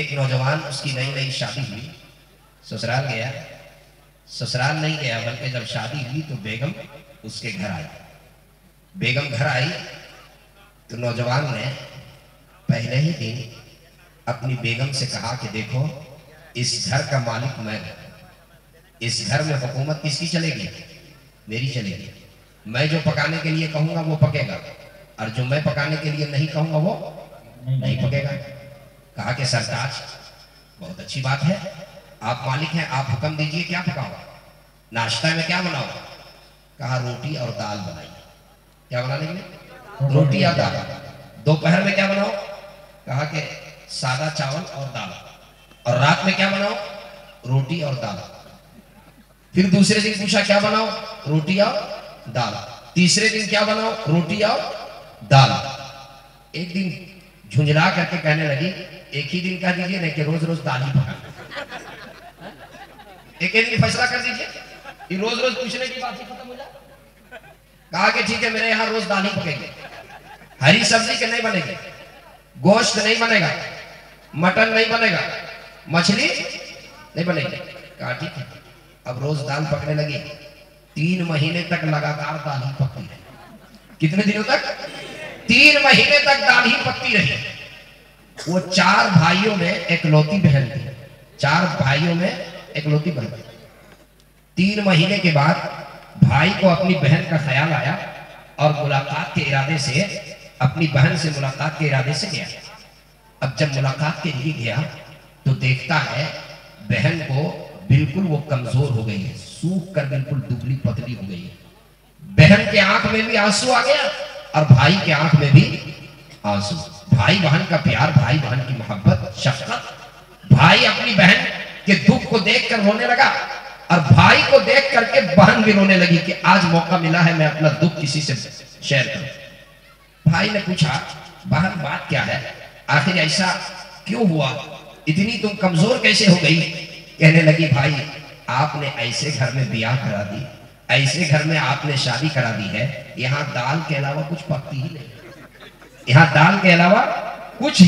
एक नौजवान, उसकी नई नई शादी हुई, ससुराल गया। ससुराल नहीं गया बल्कि जब शादी हुई तो बेगम उसके घर आई। बेगम घर आई तो नौजवान ने पहले ही दिन अपनी बेगम से कहा कि देखो, इस घर का मालिक मैं हूं, इस घर में हुकूमत किसकी चलेगी? मेरी चलेगी। मैं जो पकाने के लिए कहूंगा वो पकेगा, और जो मैं पकाने के लिए नहीं कहूंगा वो नहीं पकेगा। कहा कि सरताज, बहुत अच्छी बात है, आप मालिक हैं, आप हुक्म दीजिए, क्या पकाओ? नाश्ता में क्या बनाओ? कहा रोटी और दाल बनाइए। क्या बनाने के लिए? रोटी और दाल। दोपहर में क्या बनाओ? कहा कि सादा चावल और दाल। और रात में क्या बनाओ? रोटी और दाल। फिर दूसरे दिन पूछा क्या बनाओ? रोटी और दाल। तीसरे दिन क्या बनाओ? रोटी और दाल। एक दिन झुंझला करके कहने लगी, एक ही दिन कह दीजिए नहीं कि रोज रोज दाल ही पका। एक दिन फैसला कर दीजिए कि रोज रोज पूछने की बात ही खत्म हो जाए। कहा कि ठीक है, मेरे यहाँ रोज दाल ही पकेगी, हरी सब्जी के नहीं बनेगी, गोश्त नहीं बनेगा, मटन नहीं बनेगा, मछली नहीं बनेगी। कहा ठीक है। अब रोज दाल पकने लगी। 3 महीने तक लगातार दाल ही पकती रही। कितने दिनों तक? 3 महीने तक दाल ही पकती रही। वो 4 भाइयों में इकलौती बहन थी। 4 भाइयों में इकलौती बहन थी। 3 महीने के बाद भाई को अपनी बहन का ख्याल आया और मुलाकात के इरादे से, अपनी बहन से मुलाकात के इरादे से गया। अब जब मुलाकात के लिए गया तो देखता है बहन को बिल्कुल वो कमजोर हो गई है, सूख कर बिल्कुल दुबली पतली हो गई है। बहन के आंख में भी आंसू आ गया और भाई के आंख में भी आंसू। भाई बहन का प्यार, भाई बहन की मोहब्बत, शफकत। भाई अपनी बहन के दुख को देखकर रोने लगा और भाई को देख करके बहन भी रोने लगी कि आज मौका मिला है मैं अपना दुख किसी से शेयर करूं। भाई ने पूछा, बहन बात क्या है, आखिर ऐसा क्यों हुआ, इतनी तुम कमजोर कैसे हो गई? कहने लगी, भाई आपने ऐसे घर में ब्याह करा दी, ऐसे घर में आपने शादी करा दी है, यहाँ दाल के अलावा कुछ पकती ही नहीं, यहाँ दाल के अलावा कुछ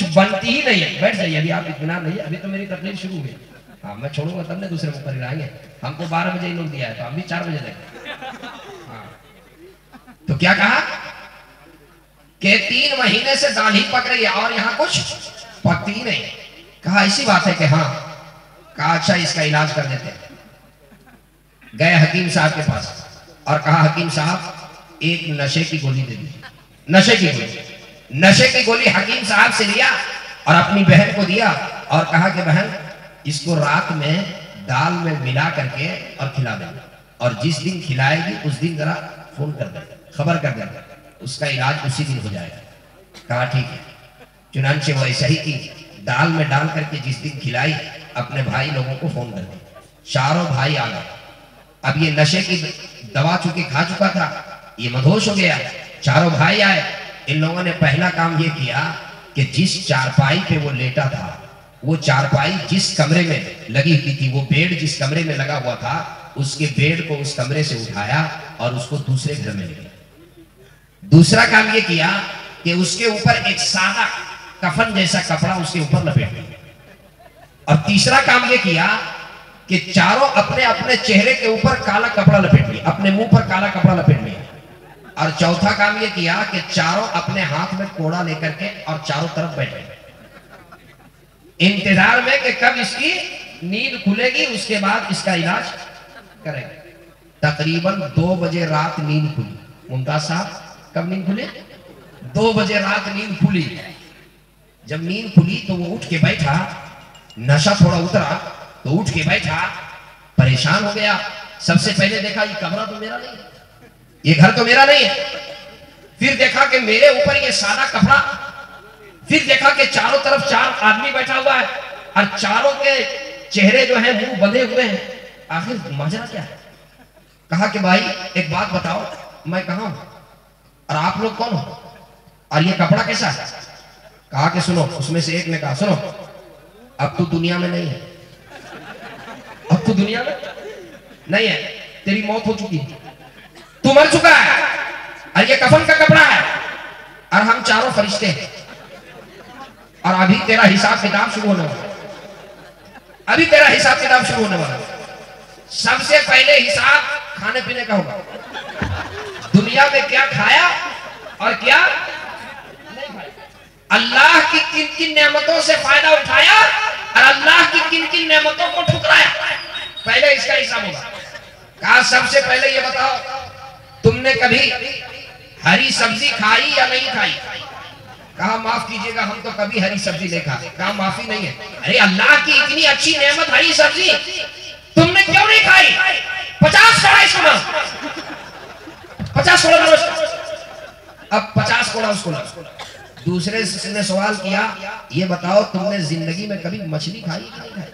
बनती ही नहीं है। बैठ जाइए, अभी आप इत्मीनान नहीं है, अभी तो मेरी तकलीफ शुरू हुई। हाँ, मैं छोड़ूंगा तब ना दूसरे मुकर्रिर आएंगे। हमको 12 बजे ही लोग दिया है तो हम भी 4 बजे देंगे। हाँ। तो क्या कहा कि 3 महीने से दाल ही पक रही है और यहाँ कुछ पकती ही नहीं। कहा ऐसी बात है कि हाँ। कहा अच्छा, इसका इलाज कर देते हैं। गए हकीम साहब के पास और कहा, हकीम साहब एक नशे की गोली दे दी। नशे की गोली। नशे की गोली हकीम साहब से लिया और अपनी बहन को दिया और कहा कि बहन इसको रात में दाल में मिला करके और खिला देना, और जिस दिन खिलाएगी उस दिन जरा फोन कर देना, खबर कर देना, उसका इलाज उसी दिन हो जाएगा। कहा ठीक है। चुनांचे वो ऐसा ही की, दाल में डाल करके जिस दिन खिलाई अपने भाई लोगों को फोन कर दिया। चारों भाई आ गए। अब ये नशे की दवा चूंकि खा चुका था, ये मदहोश हो गया। चारों भाई आए। इन लोगों ने पहला काम ये किया कि जिस चारपाई पे वो लेटा था, वो चारपाई जिस कमरे में लगी हुई थी, वो बेड जिस कमरे में लगा हुआ था, उसके बेड को उस कमरे से उठाया और उसको दूसरे घर में ले गया। दूसरा काम ये किया कि उसके ऊपर एक सादा कफन जैसा कपड़ा उसके ऊपर लपेट दिया। और तीसरा काम ये किया कि चारों अपने अपने चेहरे के ऊपर काला कपड़ा लपेट लिया, अपने मुंह पर काला कपड़ा लपेट लिया। और चौथा काम ये किया कि चारों अपने हाथ में कोड़ा लेकर के और चारों तरफ बैठ गए, इंतजार में कि कब इसकी नींद खुलेगी, उसके बाद इसका इलाज करेंगे। तकरीबन 2 बजे रात नींद खुली। मुमताज साहब कब नींद खुली? 2 बजे रात नींद खुली। जब नींद खुली तो वो उठ के बैठा, नशा थोड़ा उतरा तो उठ के बैठा, परेशान हो गया। सबसे पहले देखा ये कमरा तो मेरा नहीं है, ये घर तो मेरा नहीं है। फिर देखा कि मेरे ऊपर ये सादा कपड़ा। फिर देखा कि चारों तरफ 4 आदमी बैठा हुआ है और चारों के चेहरे जो है मुंह बंधे हुए हैं। आखिर माजरा क्या है? कहा कि भाई एक बात बताओ, मैं कहां हूं और आप लोग कौन हो और ये कपड़ा कैसा है? कहा कि सुनो, उसमें से एक ने कहा, सुनो अब तू दुनिया में नहीं है, अब तू दुनिया में नहीं है, तेरी मौत हो चुकी है, तू मर चुका है, और ये कफन का कपड़ा है और हम चारों फरिश्ते हैं। और अभी तेरा हिसाब किताब शुरू होने वाला, अभी तेरा हिसाब किताब शुरू होने वाला। सबसे पहले हिसाब खाने पीने का होगा। दुनिया में क्या खाया और क्या नहीं खाया, अल्लाह की किन किन नेमतों से फायदा उठाया और अल्लाह की किन किन नेमतों को ठुकराया, पहले इसका हिसाब होगा। कहा सबसे पहले ये बताओ, तुमने कभी हरी सब्जी खाई या नहीं खाई? कहा माफ कीजिएगा, हम तो कभी हरी सब्जी नहीं खाते। कहा माफी नहीं है। अरे अल्लाह की इतनी अच्छी नेमत हरी सब्जी, तुमने क्यों नहीं खाई? 50 कोड़ा इसको मारो, 50 कोड़ा मारो। अब 50 कोड़ा उसको मारो। दूसरे ने सवाल किया, ये बताओ तुमने जिंदगी में कभी मछली खाई नहीं खाई?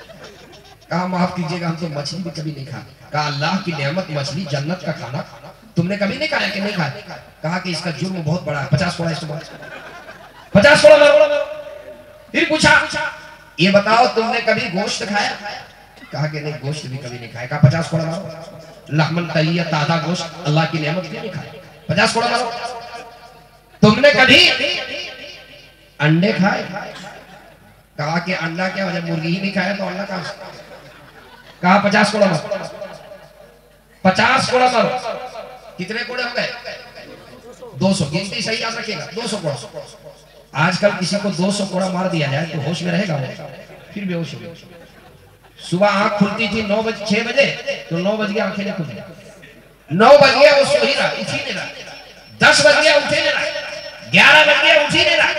कहा माफ कीजिएगा, हम तो मछली भी कभी नहीं खाते। कहा अल्लाह की नेमत मछली, जन्नत का खाना, तुमने कभी नहीं खाया कि नहीं खाया? कहा कि इसका जुर्म बहुत बड़ा है। 50 कोड़ा इसको मारो, 50 कोड़ा मारो। फिर पूछा, ये बताओ तुमने कभी गोश्त खाया? कहा कि नहीं, गोश्त भी कभी नहीं खाया। कहा 50 कोड़ा मारो। लहमन तलिया, ताजा गोश्त, अल्लाह की नेमत भी नहीं खाया। 50 कोड़ा मारो। तुमने कभी अंडे खाए? कहा कि अंडा क्या, जब मुर्गी ही नहीं खाया तो अंडा कहां से? कहा 50 कोड़ा मारो, 50 कोड़ा मारो। कितने कोड़े हो गए? 200। गिनती सही याद रखिएगा, 200 कोड़ा। आजकल किसी को 200 कोड़ा मार दिया जाए तो होश में रहेगा वो, फिर बेहोश हो गया। सुबह आंख खुलती थी 9 बजे, 6 बजे, तो 9 बज गया आंखें नहीं खुली, 9 बज गया वो सो ही रहा, उठ ही नहीं रहा। 10 बज गया उठे नहीं रहा, 11 बज गया उठ ही नहीं रहा।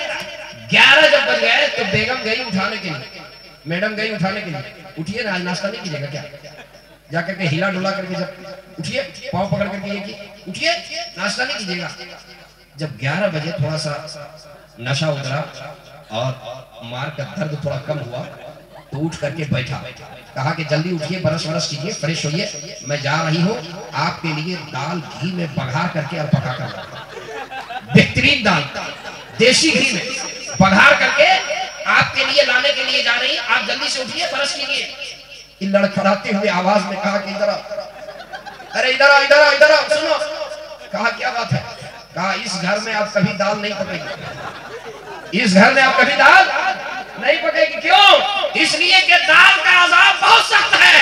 11 जब बज गए तो बेगम गई उठाने के लिए, मैडम गई उठाने के लिए, उठिए ना, आज नाश्ता नहीं कीजिएगा क्या? जाकर के हिला डुला करके जब उठिए, पाँव पकड़ करके ये की, उठिए नाश्ता नहीं कीजिएगा। जब 11 बजे थोड़ा सा नशा उतरा और मार का दर्द थोड़ा कम हुआ तो उठ करके बैठा। कहा कि जल्दी उठिए, ब्रश वरश कीजिए, फ्रेश होइए, मैं जा रही हूँ आपके लिए दाल घी में बघार करके और पका कर, बेहतरीन दाल देसी घी में बघार करके आपके लिए लाने के लिए जा रही है, आप जल्दी से उठिए, ब्रश कीजिए। लड़खड़ाते हुए आवाज में कहा कि इधर आओ, अरे इधर आओ, इधर आओ, इधर आओ, सुनो। कहा क्या बात है? कहा इस घर में आप कभी दाल नहीं पकेगी, इस घर में आप कभी दाल नहीं पकेगी। क्यों? इसलिए कि दाल का अज़ाब बहुत सख्त है।